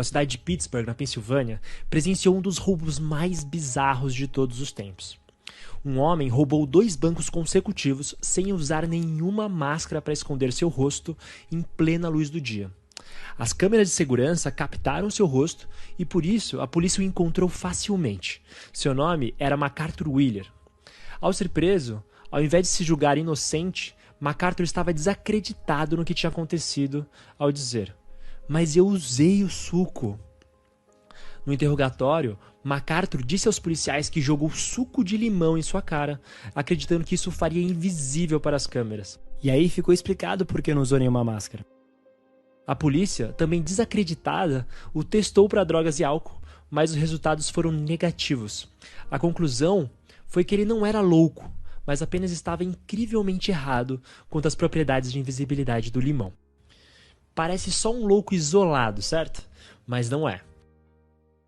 A cidade de Pittsburgh, na Pensilvânia, presenciou um dos roubos mais bizarros de todos os tempos. Um homem roubou 2 bancos consecutivos sem usar nenhuma máscara para esconder seu rosto em plena luz do dia. As câmeras de segurança captaram seu rosto e, por isso, a polícia o encontrou facilmente. Seu nome era MacArthur Wheeler. Ao ser preso, ao invés de se julgar inocente, MacArthur estava desacreditado no que tinha acontecido ao dizer: "Mas eu usei o suco." No interrogatório, MacArthur disse aos policiais que jogou suco de limão em sua cara, acreditando que isso faria invisível para as câmeras. E aí ficou explicado por que não usou nenhuma máscara. A polícia, também desacreditada, o testou para drogas e álcool, mas os resultados foram negativos. A conclusão foi que ele não era louco, mas apenas estava incrivelmente errado quanto às propriedades de invisibilidade do limão. Parece só um louco isolado, certo? Mas não é.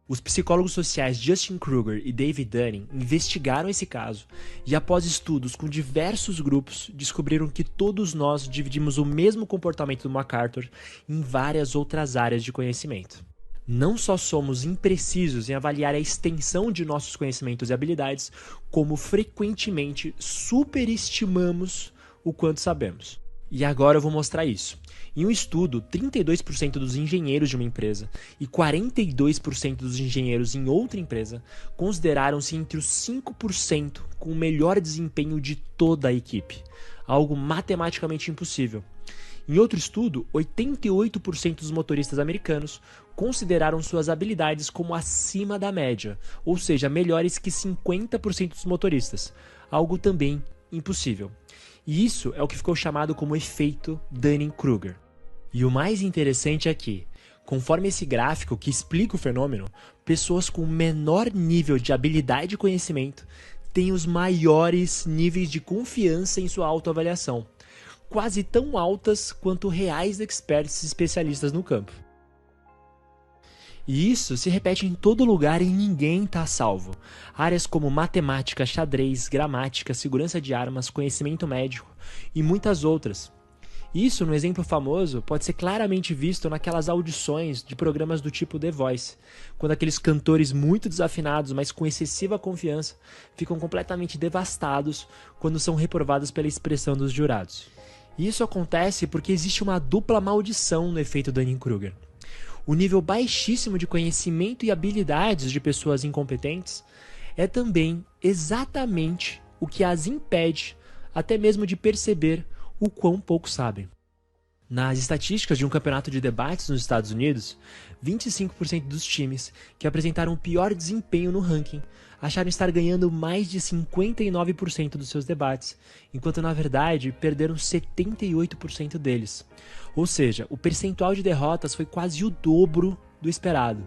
Os psicólogos sociais Justin Kruger e David Dunning investigaram esse caso e, após estudos com diversos grupos, descobriram que todos nós dividimos o mesmo comportamento do MacArthur em várias outras áreas de conhecimento. Não só somos imprecisos em avaliar a extensão de nossos conhecimentos e habilidades, como frequentemente superestimamos o quanto sabemos. E agora eu vou mostrar isso. Em um estudo, 32% dos engenheiros de uma empresa e 42% dos engenheiros em outra empresa consideraram-se entre os 5% com o melhor desempenho de toda a equipe, algo matematicamente impossível. Em outro estudo, 88% dos motoristas americanos consideraram suas habilidades como acima da média, ou seja, melhores que 50% dos motoristas, algo também impossível. E isso é o que ficou chamado como efeito Dunning-Kruger. E o mais interessante é que, conforme esse gráfico que explica o fenômeno, pessoas com menor nível de habilidade e conhecimento têm os maiores níveis de confiança em sua autoavaliação, quase tão altas quanto reais experts e especialistas no campo. E isso se repete em todo lugar e ninguém está salvo. Áreas como matemática, xadrez, gramática, segurança de armas, conhecimento médico e muitas outras. Isso, no exemplo famoso, pode ser claramente visto naquelas audições de programas do tipo The Voice, quando aqueles cantores muito desafinados, mas com excessiva confiança, ficam completamente devastados quando são reprovados pela expressão dos jurados. E isso acontece porque existe uma dupla maldição no efeito Dunning-Kruger. O nível baixíssimo de conhecimento e habilidades de pessoas incompetentes é também exatamente o que as impede até mesmo de perceber o quão pouco sabem. Nas estatísticas de um campeonato de debates nos Estados Unidos, 25% dos times que apresentaram o pior desempenho no ranking acharam estar ganhando mais de 59% dos seus debates, enquanto na verdade perderam 78% deles. Ou seja, o percentual de derrotas foi quase o dobro do esperado.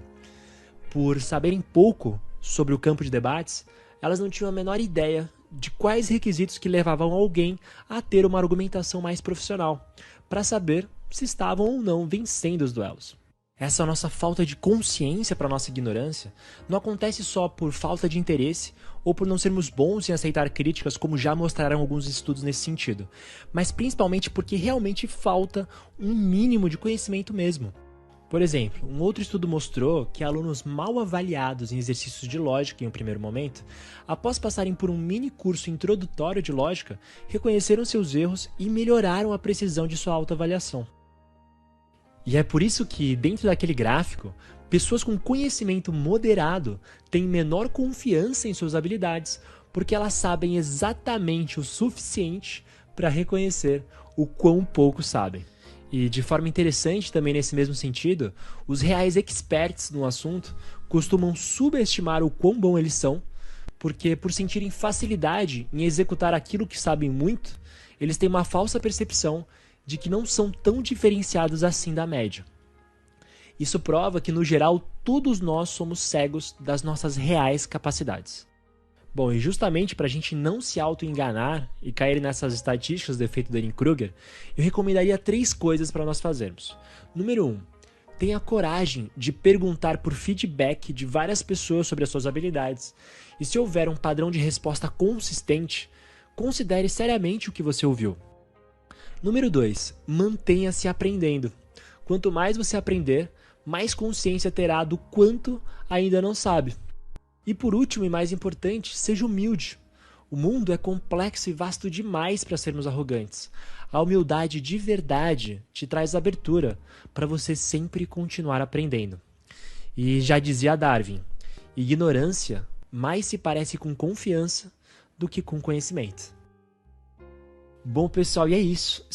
Por saberem pouco sobre o campo de debates, elas não tinham a menor ideia de quais requisitos que levavam alguém a ter uma argumentação mais profissional, para saber se estavam ou não vencendo os duelos. Essa nossa falta de consciência para nossa ignorância não acontece só por falta de interesse ou por não sermos bons em aceitar críticas, como já mostraram alguns estudos nesse sentido, mas principalmente porque realmente falta um mínimo de conhecimento mesmo. Por exemplo, um outro estudo mostrou que alunos mal avaliados em exercícios de lógica em um primeiro momento, após passarem por um mini curso introdutório de lógica, reconheceram seus erros e melhoraram a precisão de sua autoavaliação. E é por isso que, dentro daquele gráfico, pessoas com conhecimento moderado têm menor confiança em suas habilidades, porque elas sabem exatamente o suficiente para reconhecer o quão pouco sabem. E de forma interessante também nesse mesmo sentido, os reais experts no assunto costumam subestimar o quão bom eles são, porque por sentirem facilidade em executar aquilo que sabem muito, eles têm uma falsa percepção de que não são tão diferenciados assim da média. Isso prova que, no geral, todos nós somos cegos das nossas reais capacidades. Bom, e justamente para a gente não se auto-enganar e cair nessas estatísticas do efeito Dunning-Kruger, eu recomendaria 3 coisas para nós fazermos. Número 1, tenha coragem de perguntar por feedback de várias pessoas sobre as suas habilidades, e se houver um padrão de resposta consistente, considere seriamente o que você ouviu. Número 2, mantenha-se aprendendo. Quanto mais você aprender, mais consciência terá do quanto ainda não sabe. E por último e mais importante, seja humilde. O mundo é complexo e vasto demais para sermos arrogantes. A humildade de verdade te traz abertura para você sempre continuar aprendendo. E já dizia Darwin, ignorância mais se parece com confiança do que com conhecimento. Bom, pessoal, e é isso.